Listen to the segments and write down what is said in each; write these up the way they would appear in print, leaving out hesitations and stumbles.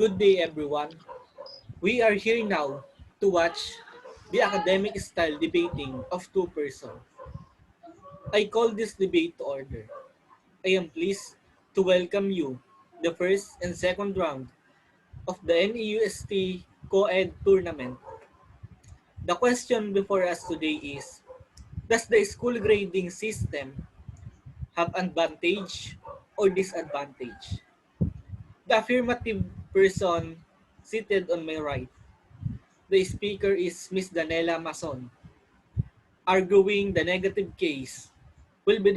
Good day, everyone. We are here now to watch the academic style debating of two persons. I call this debate to order. I am pleased to welcome you the first and second round of the NEUST Co-Ed Tournament. The question before us today is, does the school grading system have advantage or disadvantage? The affirmative person seated on my right. The speaker is Miss Danela Mason, arguing the negative case will be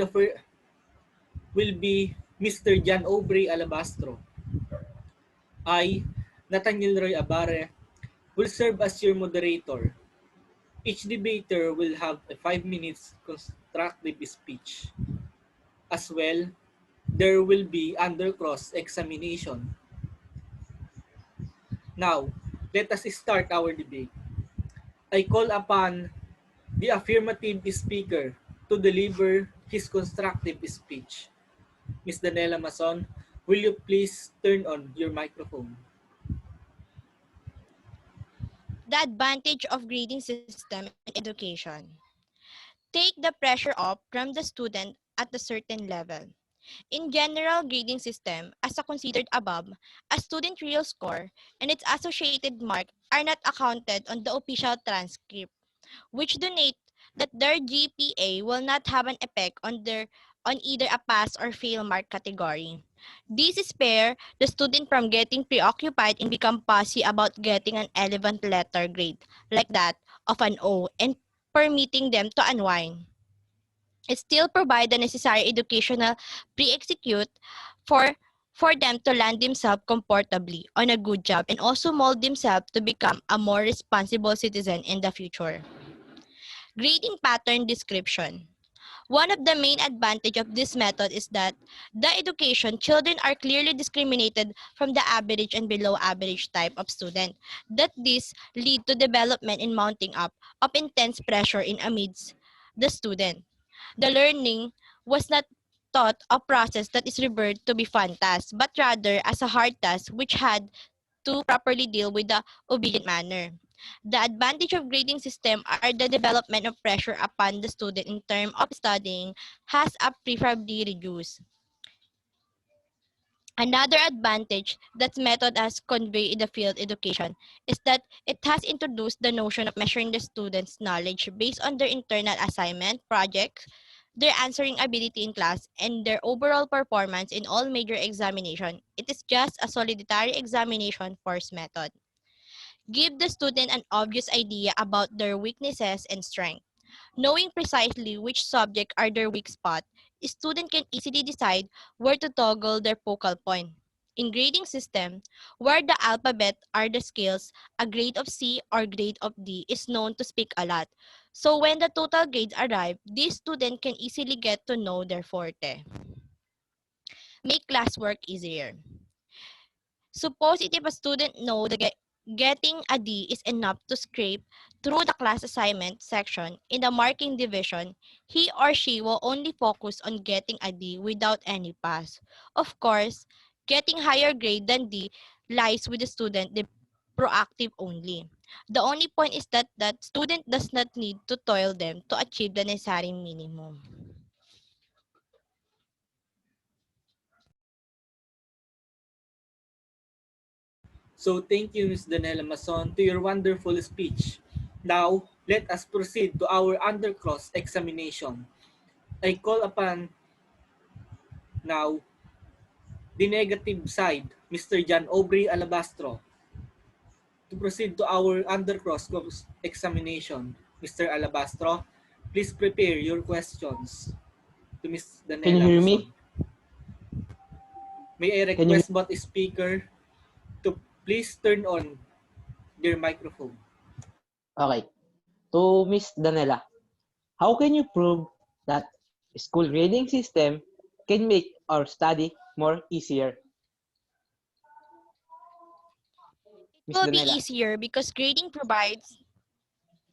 will be Mr. John Aubrey Alabastro. I, Nathaniel Roy Abare, will serve as your moderator. Each debater will have a 5 minutes constructive speech. As well, there will be under cross-examination. Now, let us start our debate. I call upon the affirmative speaker to deliver his constructive speech. Ms. Danela Mason, will you please turn on your microphone? The advantage of grading system in education. Take the pressure off from the student at a certain level. In general grading system, as considered above, a student real score and its associated mark are not accounted on the official transcript, which donate that their GPA will not have an effect on either a pass or fail mark category. This spare the student from getting preoccupied and become fussy about getting an 11th letter grade, like that of an O, and permitting them to unwind. It still provide the necessary educational pre-execute for for them to land themselves comfortably on a good job and also mold themselves to become a more responsible citizen in the future. Grading pattern description. One of the main advantage of this method is that the education children are clearly discriminated from the average and below average type of student. That this lead to development in mounting up of intense pressure in amidst the student. The learning was not taught a process that is revered to be fun task, but rather as a hard task which had to properly deal with the obedient manner. The advantage of grading system are the development of pressure upon the student in terms of studying has a preferably reduced. Another advantage that method has conveyed in the field education is that it has introduced the notion of measuring the students' knowledge based on their internal assignment, projects, their answering ability in class, and their overall performance in all major examination. It is just a solitary examination force method. Give the student an obvious idea about their weaknesses and strengths. Knowing precisely which subject are their weak spot, a student can easily decide where to toggle their focal point. In grading system, where the alphabet are the scales, a grade of C or grade of D is known to speak a lot. So when the total grades arrive, this student can easily get to know their forte. Make classwork easier. Suppose if a student know that getting a D is enough to scrape through the class assignment section in the marking division, he or she will only focus on getting a D without any pass. Of course, getting higher grade than D lies with the student, the proactive only. The only point is that that student does not need to toil them to achieve the necessary minimum. So thank you, Ms. Danela Mason, to your wonderful speech. Now, let us proceed to our undercross examination. I call upon now the negative side, Mr. John Aubrey Alabastro, to proceed to our undercross examination. Mr. Alabastro, please prepare your questions to Ms. Can you Danela hear Mason. me? May I Can you? request both speaker to please turn on their microphone. Okay. To Miss Danela, how can you prove that school grading system can make our study more easier? It Miss will be Danela. easier because grading provides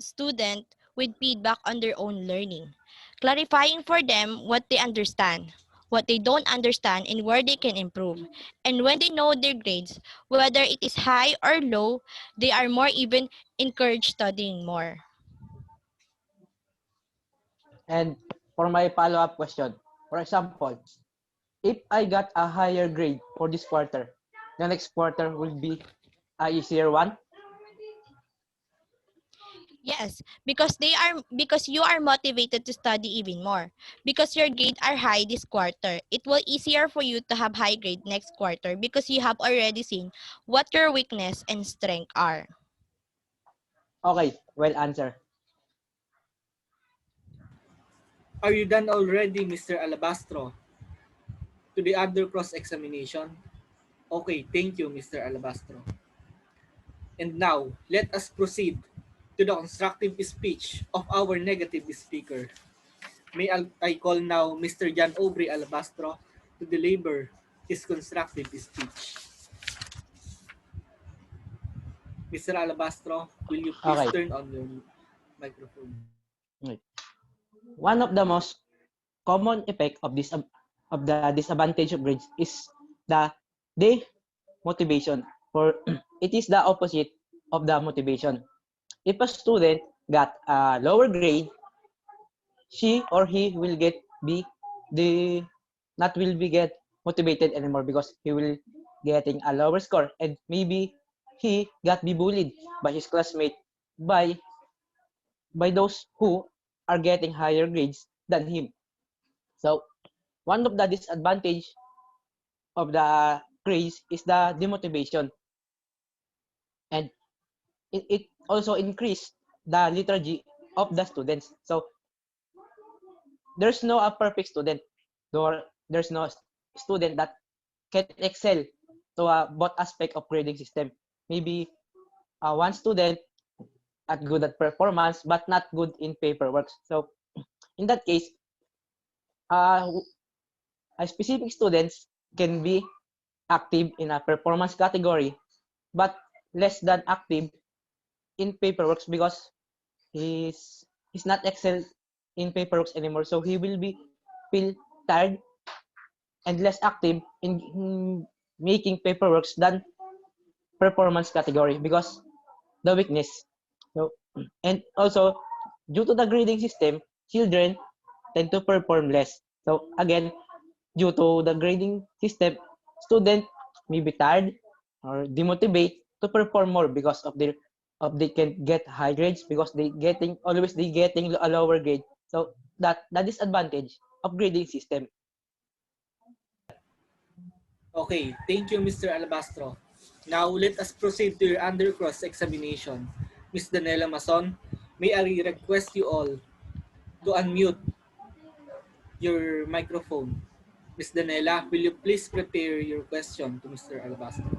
student with feedback on their own learning, clarifying for them what they understand, what they don't understand, and where they can improve. And when they know their grades, whether it is high or low, they are more even encouraged studying more. And for my follow-up question, for example, if I got a higher grade for this quarter, the next quarter will be a easier one. Yes, because you are motivated to study even more. Because your grades are high this quarter, it will easier for you to have high grade next quarter because you have already seen what your weakness and strength are. Okay, well answered. Are you done already, Mr. Alabastro? To the other cross-examination? Okay, thank you, Mr. Alabastro. And now, let us proceed to the constructive speech of our negative speaker. I call now Mr. John Aubrey Alabastro to deliver his constructive speech. Mr. Alabastro, will you please Okay. turn on your microphone? Okay. One of the most common effect of the disadvantage of grades is the demotivation. For it is the opposite of the motivation. If a student got a lower grade, she or he will get be the not will be get motivated anymore because he will getting a lower score, and maybe he got be bullied by his classmate, by those who are getting higher grades than him. So one of the disadvantage of the grades is the demotivation, and it also increase the liturgy of the students. So there's no a perfect student, nor there's no student that can excel to both aspect of grading system. Maybe one student at good at performance but not good in paperwork. So in that case, uh, a specific students can be active in a performance category but less than active in paperwork because he's not excel in paperwork anymore. So he will be feel tired and less active in making paperwork than performance category because the weakness. So, and also due to the grading system, children tend to perform less. So again, due to the grading system, student may be tired or demotivate to perform more because of they can get high grades because they getting a lower grade. So that disadvantage of grading system. Okay, thank you, Mr. Alabastro. Now, let us proceed to your under cross-examination. Ms. Danela Mason, may I request you all to unmute your microphone. Ms. Danela, will you please prepare your question to Mr. Alabastro?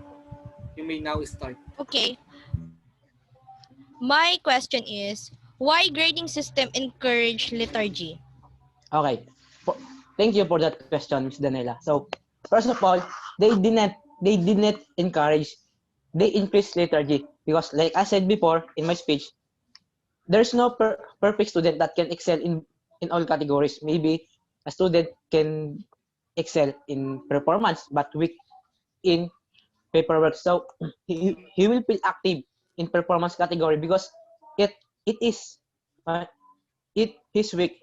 You may now start. Okay, my question is, why grading system encourage liturgy? Okay. Po- Thank you for that question, Ms. Danela. So first of all, they didn't encourage, they increase liturgy because like I said before in my speech, there's no perfect student that can excel in all categories. Maybe a student can excel in performance but weak in paperwork. So he will feel active in performance category because it it is uh, it his weak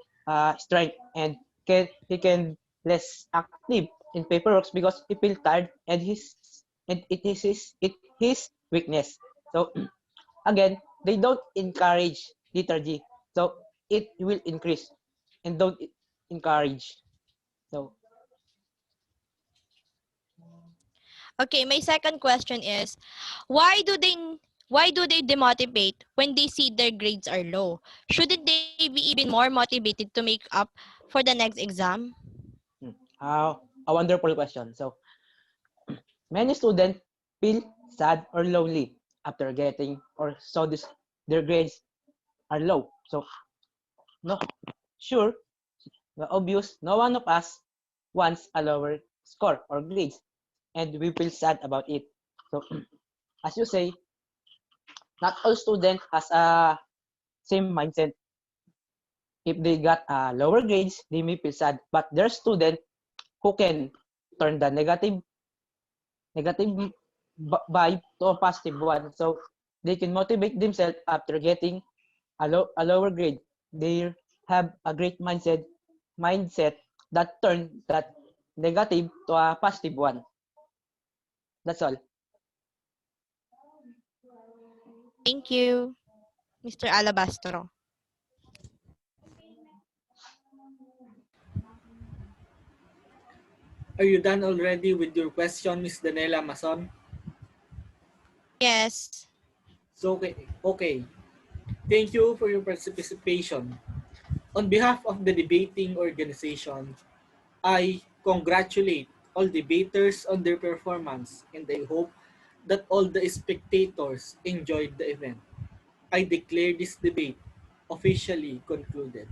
strength, and he can less active in paperwork because he feel tired, and it his weakness. So again, they don't encourage liturgy, so it will increase and don't encourage. So Okay, my second question is, why do they why do they demotivate when they see their grades are low? Shouldn't they be even more motivated to make up for the next exam? uh, a wonderful question. So many students feel sad or lonely after getting or saw this their grades are low. So no, sure, obvious, no one of us wants a lower score or grades, and we feel sad about it. So as you say, not all students has a same mindset. If they got lower grades, they may feel sad, but there are students who can turn the negative vibe to a positive one. So they can motivate themselves after getting a lower grade. They have a great mindset that turn that negative to a positive one. That's all. Thank you, Mr. Alabastro. Are you done already with your question, Ms. Danela Mason? Yes. So, okay. Thank you for your participation. On behalf of the debating organization, I congratulate all debaters on their performance and I hope that all the spectators enjoyed the event. I declare this debate officially concluded.